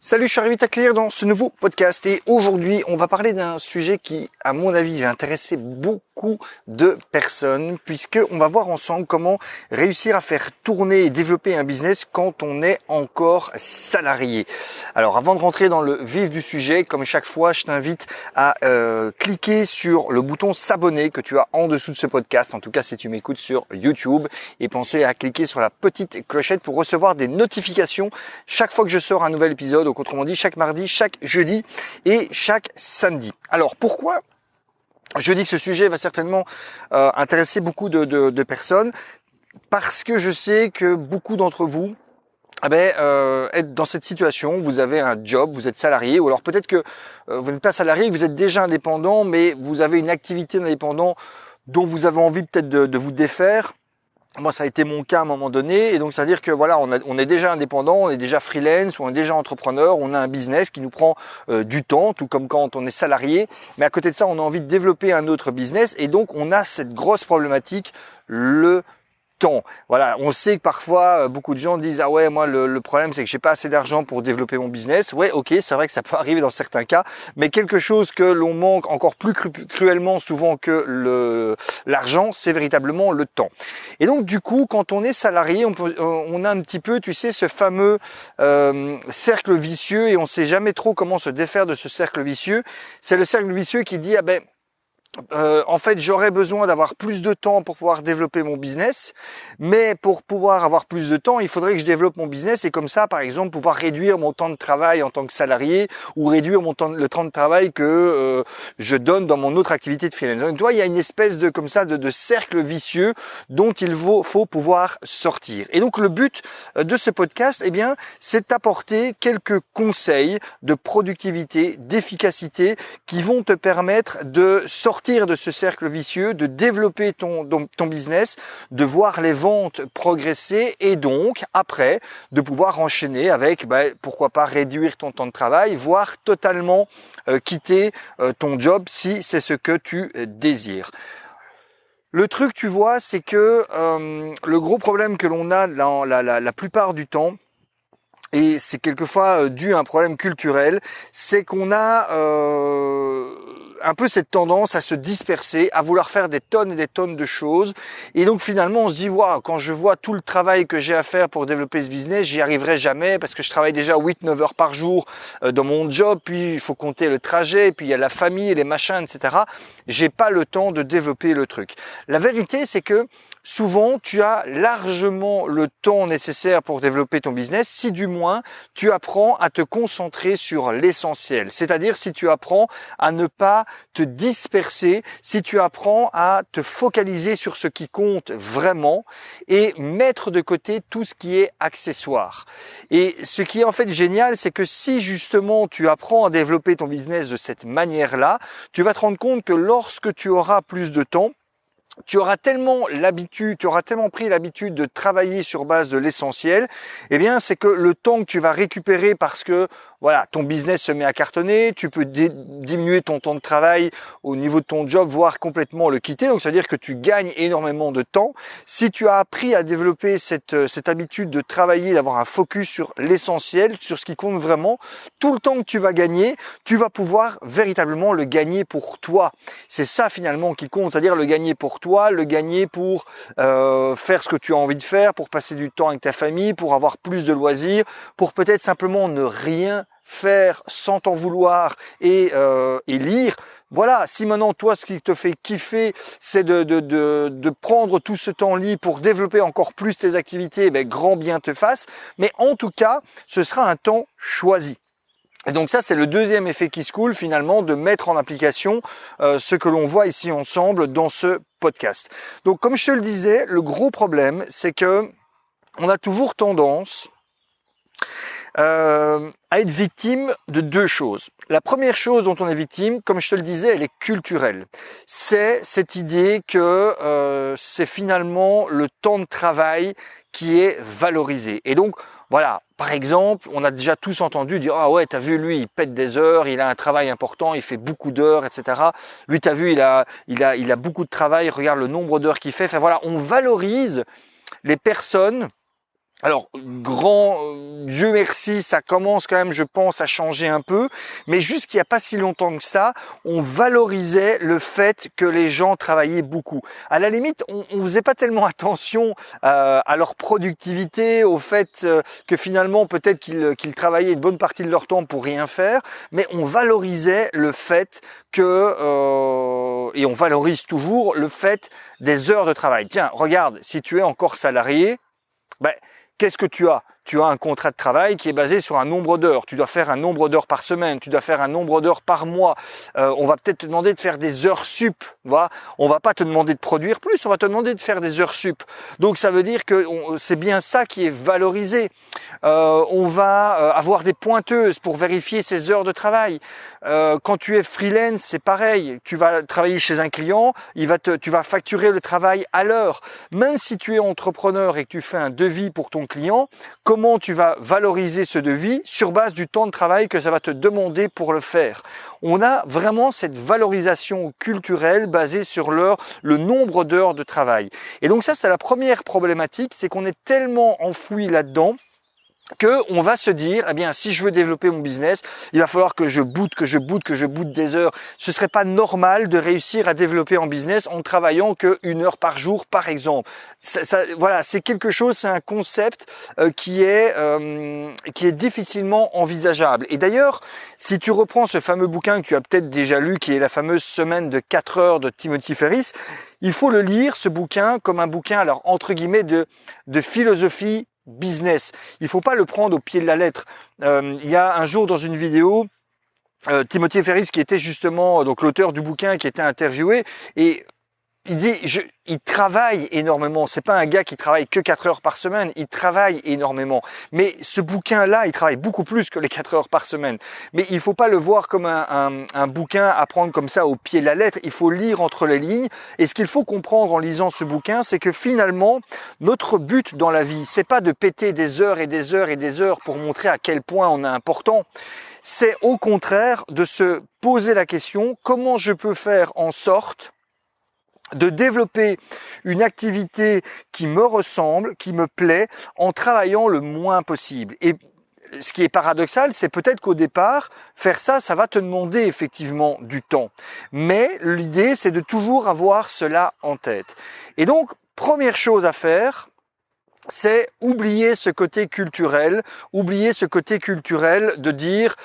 Salut, je suis ravi de t'accueillir dans ce nouveau podcast et aujourd'hui on va parler d'un sujet qui, à mon avis, va intéresser beaucoup de personnes puisque on va voir ensemble comment réussir à faire tourner et développer un business quand on est encore salarié. Alors avant de rentrer dans le vif du sujet, comme chaque fois, je t'invite à cliquer sur le bouton s'abonner que tu as en dessous de ce podcast, en tout cas si tu m'écoutes sur YouTube, et penser à cliquer sur la petite clochette pour recevoir des notifications chaque fois que je sors un nouvel épisode. Donc autrement dit, chaque mardi, chaque jeudi et chaque samedi. Alors pourquoi je dis que ce sujet va certainement intéresser beaucoup de personnes? Parce que je sais que beaucoup d'entre vous êtes dans cette situation, vous avez un job, vous êtes salarié, ou alors peut-être que vous n'êtes pas salarié, vous êtes déjà indépendant, mais vous avez une activité d'indépendant dont vous avez envie peut-être de vous défaire. Moi, ça a été mon cas à un moment donné, et donc ça veut dire que voilà, on est déjà indépendant, on est déjà freelance, on est déjà entrepreneur, on a un business qui nous prend du temps, tout comme quand on est salarié. Mais à côté de ça, on a envie de développer un autre business, et donc on a cette grosse problématique, le temps. Voilà, on sait que parfois beaucoup de gens disent ah ouais, moi le problème c'est que j'ai pas assez d'argent pour développer mon business. Ouais, ok, c'est vrai que ça peut arriver dans certains cas, mais quelque chose que l'on manque encore plus cruellement souvent que l'argent, c'est véritablement le temps. Et donc du coup, quand on est salarié, on a un petit peu, tu sais, ce fameux cercle vicieux, et on sait jamais trop comment se défaire de ce cercle vicieux. C'est le cercle vicieux qui dit en fait, j'aurais besoin d'avoir plus de temps pour pouvoir développer mon business, mais pour pouvoir avoir plus de temps, il faudrait que je développe mon business et comme ça, par exemple, pouvoir réduire mon temps de travail en tant que salarié ou réduire le temps de travail que je donne dans mon autre activité de freelance. Donc, tu vois, il y a une espèce de cercle vicieux dont il faut pouvoir sortir. Et donc, le but de ce podcast, c'est d'apporter quelques conseils de productivité, d'efficacité qui vont te permettre de sortir de ce cercle vicieux, de développer ton business, de voir les ventes progresser et donc après de pouvoir enchaîner avec pourquoi pas réduire ton temps de travail, voire totalement quitter ton job si c'est ce que tu désires. Le truc, tu vois, c'est que le gros problème que l'on a la plupart du temps, et c'est quelquefois dû à un problème culturel, c'est qu'on a un peu cette tendance à se disperser, à vouloir faire des tonnes et des tonnes de choses. Et donc finalement, on se dit, waouh, quand je vois tout le travail que j'ai à faire pour développer ce business, j'y arriverai jamais parce que je travaille déjà 8-9 heures par jour dans mon job, puis il faut compter le trajet, puis il y a la famille, les machins, etc. J'ai pas le temps de développer le truc. La vérité, c'est que souvent, tu as largement le temps nécessaire pour développer ton business si du moins tu apprends à te concentrer sur l'essentiel. C'est-à-dire si tu apprends à ne pas te disperser, si tu apprends à te focaliser sur ce qui compte vraiment et mettre de côté tout ce qui est accessoire. Et ce qui est en fait génial, c'est que si justement tu apprends à développer ton business de cette manière-là, tu vas te rendre compte que lorsque tu auras plus de temps, tu auras tellement pris l'habitude de travailler sur base de l'essentiel, c'est que le temps que tu vas récupérer parce que voilà, ton business se met à cartonner, tu peux diminuer ton temps de travail au niveau de ton job, voire complètement le quitter. Donc, ça veut dire que tu gagnes énormément de temps. Si tu as appris à développer cette habitude de travailler, d'avoir un focus sur l'essentiel, sur ce qui compte vraiment, tout le temps que tu vas gagner, tu vas pouvoir véritablement le gagner pour toi. C'est ça finalement qui compte, c'est-à-dire le gagner pour toi, le gagner pour faire ce que tu as envie de faire, pour passer du temps avec ta famille, pour avoir plus de loisirs, pour peut-être simplement ne rien faire sans t'en vouloir et lire. Voilà, si maintenant toi ce qui te fait kiffer c'est de prendre tout ce temps libre pour développer encore plus tes activités, grand bien te fasse, mais en tout cas ce sera un temps choisi. Et donc ça, c'est le deuxième effet qui se coule finalement, de mettre en application ce que l'on voit ici ensemble dans ce podcast. Donc comme je te le disais, le gros problème, c'est que on a toujours tendance à être victime de deux choses. La première chose dont on est victime, comme je te le disais, elle est culturelle. C'est cette idée que c'est finalement le temps de travail qui est valorisé. Et donc, voilà, par exemple, on a déjà tous entendu dire « Ah ouais, t'as vu, lui, il pète des heures, il a un travail important, il fait beaucoup d'heures, etc. Lui, t'as vu, il a beaucoup de travail, regarde le nombre d'heures qu'il fait. » Enfin voilà, on valorise les personnes Alors, Dieu merci, ça commence quand même, je pense, à changer un peu. Mais jusqu'il n'y a pas si longtemps que ça, on valorisait le fait que les gens travaillaient beaucoup. À la limite, on faisait pas tellement attention à leur productivité, au fait que finalement, peut-être qu'ils travaillaient une bonne partie de leur temps pour rien faire. Mais on valorisait le fait et on valorise toujours le fait des heures de travail. Tiens, regarde, si tu es encore salarié, ben, qu'est-ce que tu as? Tu as un contrat de travail qui est basé sur un nombre d'heures. Tu dois faire un nombre d'heures par semaine. Tu dois faire un nombre d'heures par mois. On va peut-être te demander de faire des heures sup. Voilà. On va pas te demander de produire plus. On va te demander de faire des heures sup. Donc ça veut dire que c'est bien ça qui est valorisé. On va avoir des pointeuses pour vérifier ces heures de travail. Quand tu es freelance, c'est pareil. Tu vas travailler chez un client, tu vas facturer le travail à l'heure. Même si tu es entrepreneur et que tu fais un devis pour ton client, comment tu vas valoriser ce devis sur base du temps de travail que ça va te demander pour le faire. On a vraiment cette valorisation culturelle basée sur le nombre d'heures de travail. Et donc ça, c'est la première problématique, c'est qu'on est tellement enfoui là-dedans que on va se dire, eh bien, si je veux développer mon business, il va falloir que je boote des heures. Ce serait pas normal de réussir à développer en business en travaillant que 1 heure par jour, par exemple. Voilà, c'est quelque chose, c'est un concept qui est difficilement envisageable. Et d'ailleurs, si tu reprends ce fameux bouquin que tu as peut-être déjà lu, qui est la fameuse semaine de 4 heures de Timothy Ferriss, il faut le lire, ce bouquin, comme un bouquin, alors entre guillemets, de philosophie business. Il faut pas le prendre au pied de la lettre. Il y a un jour dans une vidéo, Timothy Ferriss, qui était justement donc l'auteur du bouquin, qui était interviewé, et il dit, il travaille énormément. C'est pas un gars qui travaille que 4 heures par semaine. Il travaille énormément. Mais ce bouquin-là, il travaille beaucoup plus que les 4 heures par semaine. Mais il faut pas le voir comme un bouquin à prendre comme ça au pied de la lettre. Il faut lire entre les lignes. Et ce qu'il faut comprendre en lisant ce bouquin, c'est que finalement, notre but dans la vie, c'est pas de péter des heures et des heures et des heures pour montrer à quel point on est important. C'est au contraire de se poser la question, comment je peux faire en sorte de développer une activité qui me ressemble, qui me plaît, en travaillant le moins possible. Et ce qui est paradoxal, c'est peut-être qu'au départ, faire ça, ça va te demander effectivement du temps. Mais l'idée, c'est de toujours avoir cela en tête. Et donc, première chose à faire, c'est oublier ce côté culturel de dire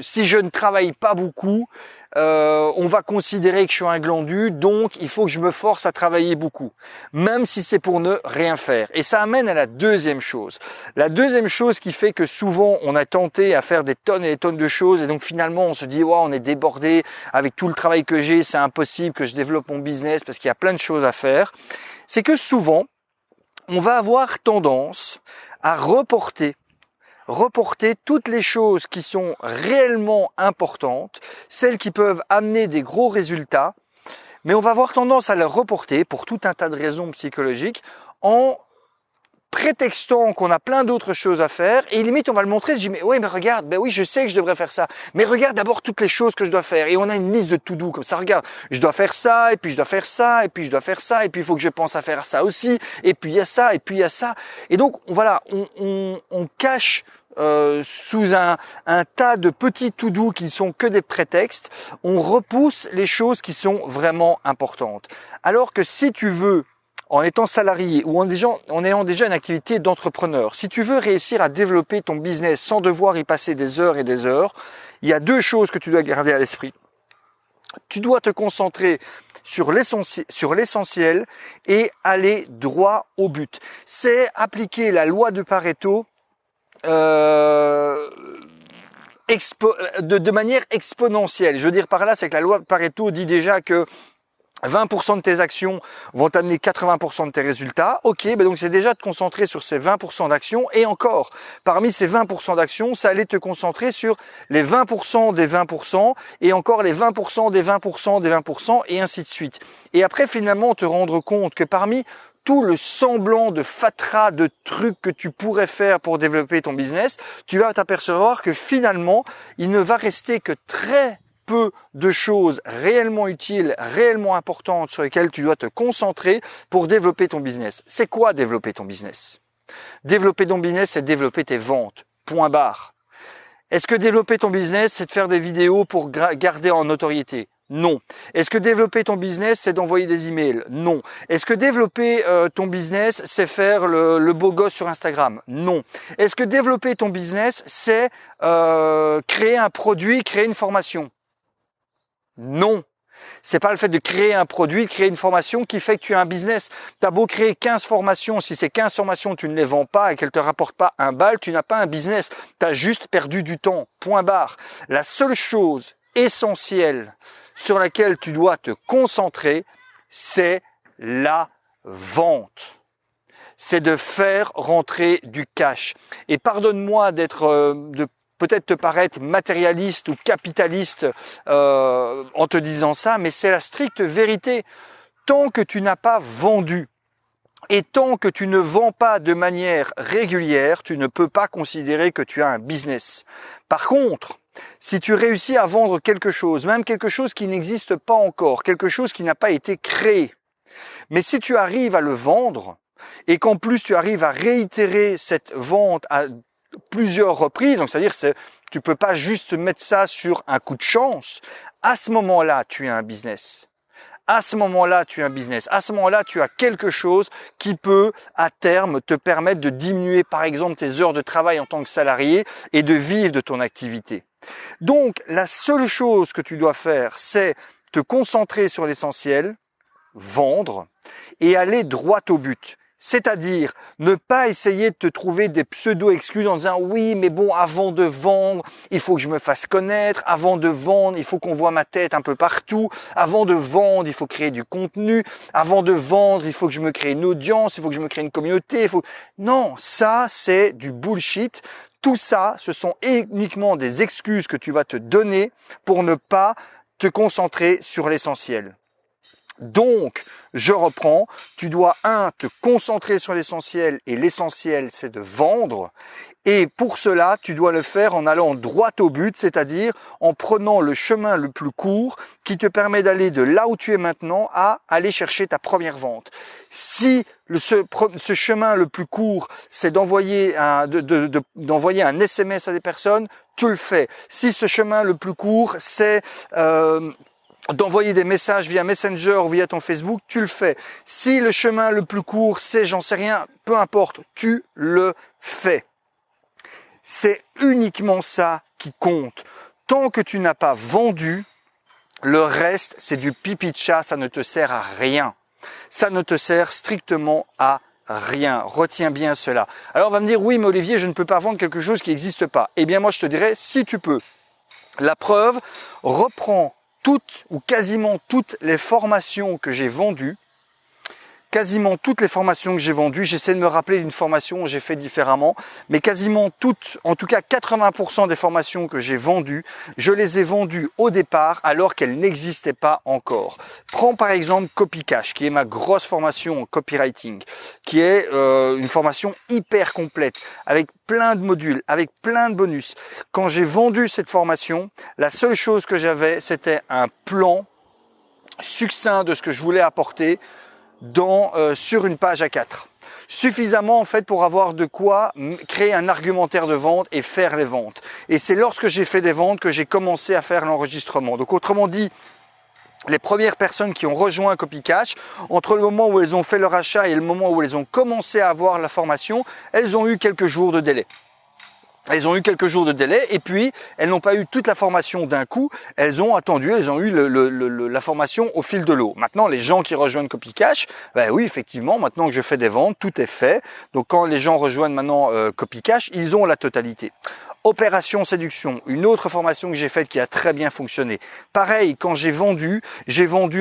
si je ne travaille pas beaucoup, on va considérer que je suis un glandu, donc il faut que je me force à travailler beaucoup, même si c'est pour ne rien faire. Et ça amène à la deuxième chose. La deuxième chose qui fait que souvent on a tenté à faire des tonnes et des tonnes de choses et donc finalement on se dit wow, on est débordé avec tout le travail que j'ai, c'est impossible que je développe mon business parce qu'il y a plein de choses à faire. C'est que souvent on va avoir tendance à reporter toutes les choses qui sont réellement importantes, celles qui peuvent amener des gros résultats, mais on va avoir tendance à les reporter pour tout un tas de raisons psychologiques en prétextant qu'on a plein d'autres choses à faire et limite on va le montrer, je dis mais regarde, ben oui je sais que je devrais faire ça, mais regarde d'abord toutes les choses que je dois faire et on a une liste de to-do comme ça, regarde, je dois faire ça et puis je dois faire ça et puis je dois faire ça et puis il faut que je pense à faire ça aussi et puis il y a ça et puis il y a ça et donc voilà, on cache sous un tas de petits to-do qui sont que des prétextes, on repousse les choses qui sont vraiment importantes. Alors que si tu veux, en étant salarié ou en ayant déjà une activité d'entrepreneur, si tu veux réussir à développer ton business sans devoir y passer des heures et des heures, il y a deux choses que tu dois garder à l'esprit. Tu dois te concentrer sur l'essentiel et aller droit au but. C'est appliquer la loi de Pareto de manière exponentielle. Je veux dire par là, c'est que la loi de Pareto dit déjà que 20% de tes actions vont t'amener 80% de tes résultats. Ok, ben donc c'est déjà te concentrer sur ces 20% d'actions et encore, parmi ces 20% d'actions, ça allait te concentrer sur les 20% des 20% et encore les 20% des 20% des 20% et ainsi de suite. Et après finalement te rendre compte que parmi tout le semblant de fatras de trucs que tu pourrais faire pour développer ton business, tu vas t'apercevoir que finalement, il ne va rester que très peu de choses réellement utiles, réellement importantes sur lesquelles tu dois te concentrer pour développer ton business. C'est quoi développer ton business ? Développer ton business, c'est développer tes ventes. Point barre. Est-ce que développer ton business, c'est de faire des vidéos pour garder en notoriété? Non. Est-ce que développer ton business, c'est d'envoyer des emails? Non. Est-ce que développer ton business, c'est faire le beau gosse sur Instagram? Non. Est-ce que développer ton business, c'est créer un produit, créer une formation? Non. C'est pas le fait de créer un produit, de créer une formation qui fait que tu as un business. T'as beau créer 15 formations, si ces 15 formations, tu ne les vends pas et qu'elles te rapportent pas un bal, tu n'as pas un business. T'as juste perdu du temps. Point barre. La seule chose essentielle sur laquelle tu dois te concentrer, c'est la vente. C'est de faire rentrer du cash. Et pardonne-moi de peut-être te paraître matérialiste ou capitaliste en te disant ça, mais c'est la stricte vérité. Tant que tu n'as pas vendu et tant que tu ne vends pas de manière régulière, tu ne peux pas considérer que tu as un business. Par contre, si tu réussis à vendre quelque chose, même quelque chose qui n'existe pas encore, quelque chose qui n'a pas été créé, mais si tu arrives à le vendre et qu'en plus tu arrives à réitérer cette vente à plusieurs reprises, donc c'est-à-dire tu peux pas juste mettre ça sur un coup de chance, à ce moment-là, tu as un business. À ce moment-là, tu as un business. À ce moment-là, tu as quelque chose qui peut, à terme, te permettre de diminuer, par exemple, tes heures de travail en tant que salarié et de vivre de ton activité. Donc, la seule chose que tu dois faire, c'est te concentrer sur l'essentiel, vendre et aller droit au but. C'est-à-dire ne pas essayer de te trouver des pseudo-excuses en disant « oui, mais bon, avant de vendre, il faut que je me fasse connaître. Avant de vendre, il faut qu'on voit ma tête un peu partout. Avant de vendre, il faut créer du contenu. Avant de vendre, il faut que je me crée une audience. Il faut que je me crée une communauté. Non, ça, c'est du bullshit. Tout ça, ce sont uniquement des excuses que tu vas te donner pour ne pas te concentrer sur l'essentiel. Donc, je reprends, tu dois te concentrer sur l'essentiel et l'essentiel c'est de vendre et pour cela tu dois le faire en allant droit au but, c'est-à-dire en prenant le chemin le plus court qui te permet d'aller de là où tu es maintenant à aller chercher ta première vente. Si ce chemin le plus court c'est d'envoyer un SMS à des personnes, tu le fais. Si ce chemin le plus court c'est d'envoyer des messages via Messenger ou via ton Facebook, tu le fais. Si le chemin le plus court, c'est, j'en sais rien, peu importe, tu le fais. C'est uniquement ça qui compte. Tant que tu n'as pas vendu, le reste, c'est du pipi de chat, ça ne te sert à rien. Ça ne te sert strictement à rien. Retiens bien cela. Alors on va me dire, oui, mais Olivier, je ne peux pas vendre quelque chose qui n'existe pas. Eh bien, moi, je te dirais, si tu peux. La preuve, reprends toutes ou quasiment toutes les formations que j'ai vendues, j'essaie de me rappeler d'une formation que j'ai fait différemment, mais quasiment toutes, en tout cas 80% des formations que j'ai vendues, je les ai vendues au départ alors qu'elles n'existaient pas encore. Prends par exemple CopyCash, qui est ma grosse formation en copywriting, qui est une formation hyper complète, avec plein de modules, avec plein de bonus. Quand j'ai vendu cette formation, la seule chose que j'avais, c'était un plan succinct de ce que je voulais apporter sur une page A4. Suffisamment en fait pour avoir de quoi créer un argumentaire de vente et faire les ventes. Et c'est lorsque j'ai fait des ventes que j'ai commencé à faire l'enregistrement. Donc autrement dit, les premières personnes qui ont rejoint CopyCash, entre le moment où elles ont fait leur achat et le moment où elles ont commencé à avoir la formation, elles ont eu quelques jours de délai. Et puis elles n'ont pas eu toute la formation d'un coup, elles ont attendu, elles ont eu la formation au fil de l'eau. Maintenant, les gens qui rejoignent CopyCash, ben oui, effectivement, maintenant que je fais des ventes, tout est fait. Donc quand les gens rejoignent maintenant CopyCash, ils ont la totalité. Opération séduction, une autre formation que j'ai faite qui a très bien fonctionné. Pareil, quand j'ai vendu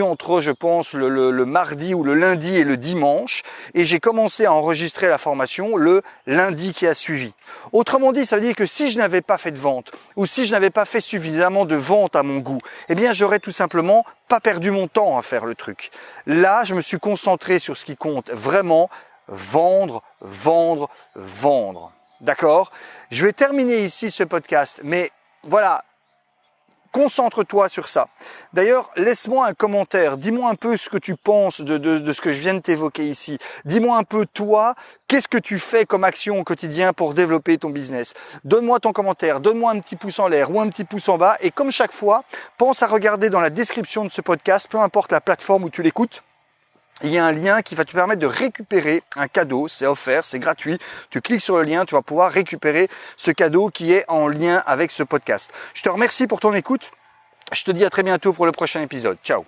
entre, je pense, le mardi ou le lundi et le dimanche, et j'ai commencé à enregistrer la formation le lundi qui a suivi. Autrement dit, ça veut dire que si je n'avais pas fait de vente, ou si je n'avais pas fait suffisamment de vente à mon goût, eh bien j'aurais tout simplement pas perdu mon temps à faire le truc. Là, je me suis concentré sur ce qui compte vraiment, vendre, vendre, vendre. D'accord? Je vais terminer ici ce podcast, mais voilà, concentre-toi sur ça. D'ailleurs, laisse-moi un commentaire. Dis-moi un peu ce que tu penses de ce que je viens de t'évoquer ici. Dis-moi un peu, toi, qu'est-ce que tu fais comme action au quotidien pour développer ton business? Donne-moi ton commentaire, donne-moi un petit pouce en l'air ou un petit pouce en bas. Et comme chaque fois, pense à regarder dans la description de ce podcast, peu importe la plateforme où tu l'écoutes. Il y a un lien qui va te permettre de récupérer un cadeau, c'est offert, c'est gratuit. Tu cliques sur le lien, tu vas pouvoir récupérer ce cadeau qui est en lien avec ce podcast. Je te remercie pour ton écoute. Je te dis à très bientôt pour le prochain épisode. Ciao.